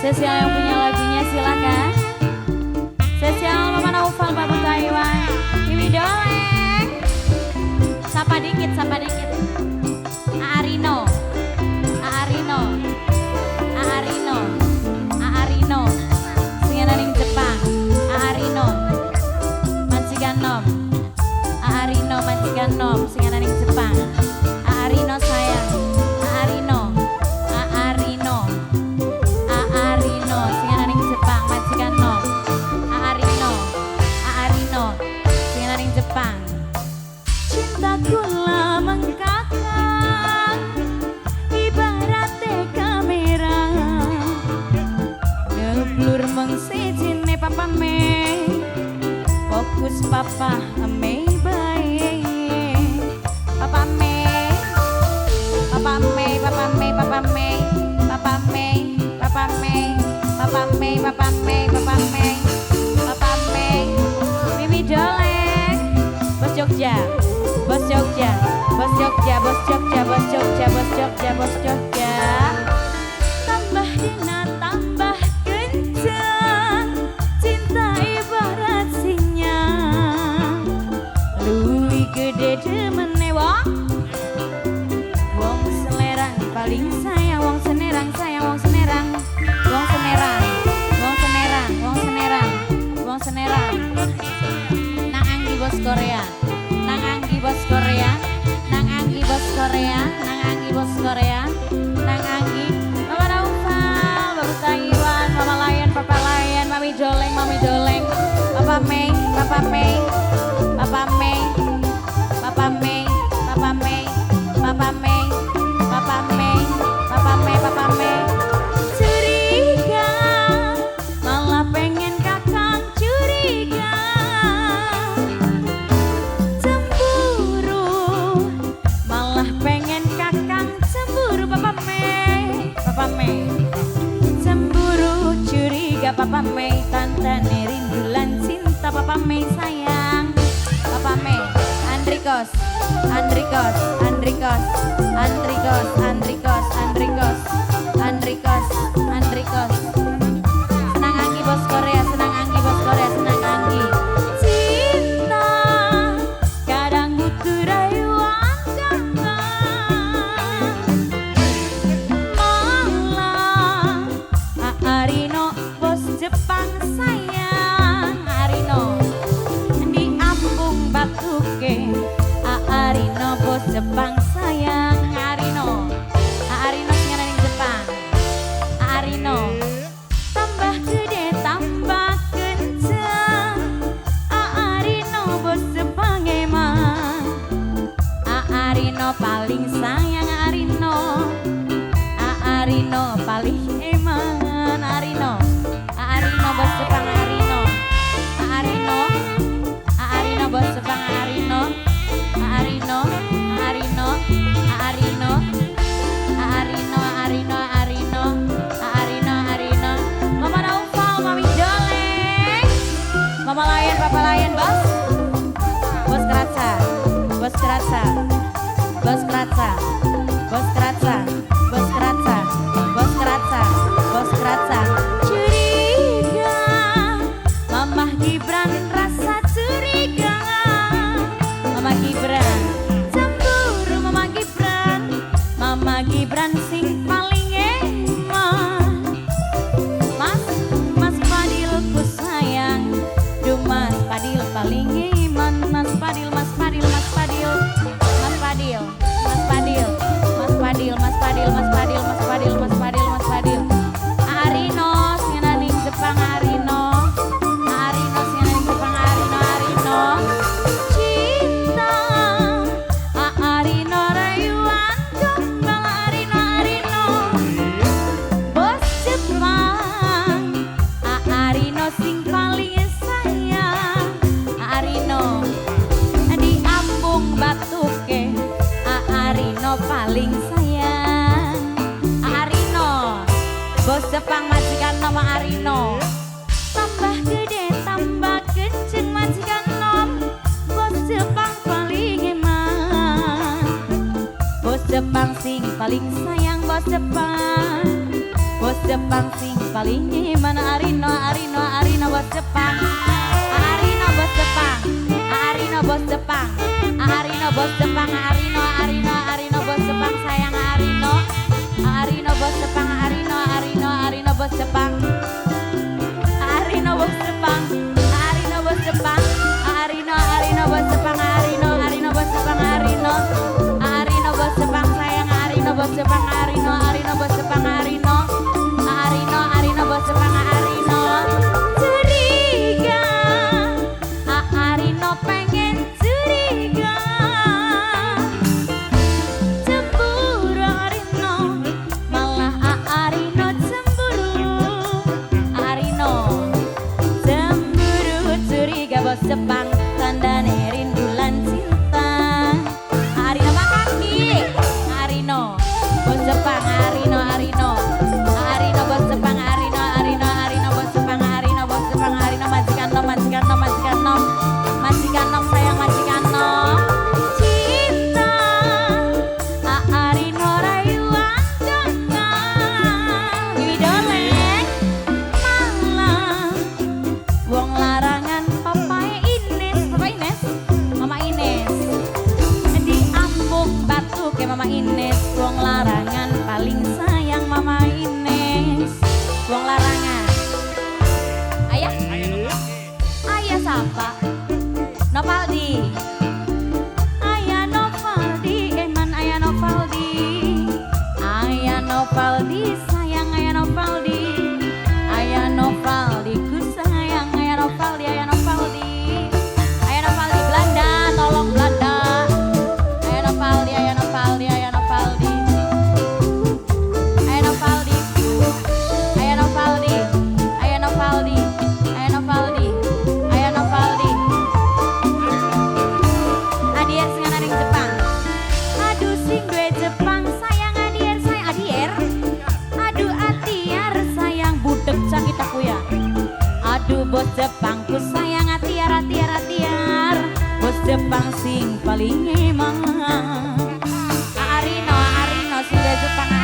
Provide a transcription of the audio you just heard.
Spesial yang punya lagunya silakan. Spesial Mama Naufal, Babu Taiwan, Mimi Doleng. Sapa dikit, sapa dikit. Arino, Arino, Arino, Arino. Singenaning Jepang, Arino. Majikan nom, Arino majikan nom. Singenaning Jepang, Arino sayang, Arino. Jepang. Cintaku lah mengkakang ibarat kamera ngeblur mengsijine papa me fokus papa me bae papa me papa me papa me papa me papa me papa me papa me papa me papa me papa me Mimi Doleng. Bos Jogja, Bos Jogja, Bos Jogja, Bos Jogja, Bos Jogja, Bos Jogja, Bos Jogja. Tambah dina tambah kencang, cinta ibarat sinyal. Luwih gede demene wong selerang paling sayang, wong senerang sayang, wong senerang, wong senerang, wong senerang, wong senerang, wong senerang. Bos Korea, nang Anggi Bos Korea, nang Anggi Bos Korea, nang Anggi Bos Korea, nang Anggi. Mama Naufal, Babu Taiwan, Mama Layan, Papa Layan, Mami Doleng, Mami Doleng, Papa Mei, Papa Mei, Papa Mei, Papa Mei, Papa Mei, Papa Mei, Papa Mei, Papa Mei, Papa Mei. Curiga, malah pengen kakang curiga. Cemburu curiga Papa Mei, tante rindulan cinta Papa Mei sayang. Papa Mei, Andrikos, Andrikos, Andrikos, Andrikos, Andrikos, Andrikos, Andrikos, Andrikos. Senang Anggi Bos Korea, senang Anggi Bos Korea, senang Anggi. Cinta kadang butuh rayuan jangan. Arino bos Jepang sayang, Arino di Ambung Batuke. Arino bos Jepang sayang, Arino. Arino singenaning Jepang, Arino. Tambah gede tambah kencang, Arino bos Jepang emang. Arino paling sayang, Arino. Arino paling emang. Arino, Arino bos Jepang, Arino, Arino, Arino bos Jepang, Arino, Arino, Arino, Arino, Arino, Arino, Arino, Arino, Arino. Mama Naufal, Mami Doleng, Mama Layan, Papa Layan, Bos, Bos Keraca, Bos Keraca, Bos Keraca, Bos Keraca, Bos Keraca, Bos Keraca, Bos Keraca. Curiga, Mama Gibran rasa curiga. Mama Gibran, cemburu Mama Gibran. Mama Gibran sing paling eman. Mas Padilku sayang. Duh Mas Padil paling iman. Mas Padil, Mas Padil, Mas Padil, Mas Padil, Mas Padil, Mas Padil, Mas Padil, Mas Padil, Mas Padil, Mas Padil, Mas Padil. Arino singenaning Jepang, Arino. Arino singenaning Jepang, Arino, Arino. Cinta Arino rayuan gombal, Arino, Arino. Bos Jepang, Arino sing paling sayang, Arino. Di Ambung Batuke, Arino paling sayang, Arino. Bos Jepang majikan nama Arino. Tambah gede tambah kenceng majikan nom. Bos Jepang paling eman. Bos Jepang sing paling sayang, Bos Jepang. Bos Jepang sing paling iman. Arino bos Jepang. Arino bos Jepang. Arino bos Jepang. Arino bos Jepang. Arino bos Jepang sayang Arino. Arino bos Jepang. Arino bos Jepang. Arino bos Jepang. Arino bos Jepang. Arino bos Jepang. Arino bos Jepang. Arino bos Jepang sayang Arino bos Jepang. Arino bos Jepang. Arino bos Jepang. Arino curiga. Arino pengen curiga. Cemburu Arino malah Arino cemburu. Arino cemburu curiga bos Jepang tandane rindulan cinta. Arino makasih. Arino bos Jepang. Arino bos Jepang. Arino bos Jepang. Arino bos Jepang. Arino majikan nom sayang majikan nom cinta. Arino rayuan jangan widoleng malah wong larangan Papa Ines. Mama Ines diambung batu ke Mama Ines. Wong larangan paling sayang Mama Ines. Wong larangan ayah siapa? Novaldi. Ayah Novaldi eman ayah Novaldi. Ayah Novaldi sayang ayah Novaldi. Ayah Novaldi ku sayang ayah Novaldi. Ayah Novaldi Belanda tolong Belanda. Ayah Novaldi. Ayah Novaldi. Ayah Novaldi. Ayah Novaldi. Ayah Novaldi. Ayah Novaldi. Ayah Novaldi. Ayah Novaldi. Adier sing anak Jepang. Aduh sing duwe Jepang sayang Adier sayang Adier. Aduh Atiar sayang budek sakit aku ya. Aduh bos Jepang ku sayang Atiar. Bos Jepang sing paling emang. Arino sing duwe Jepang.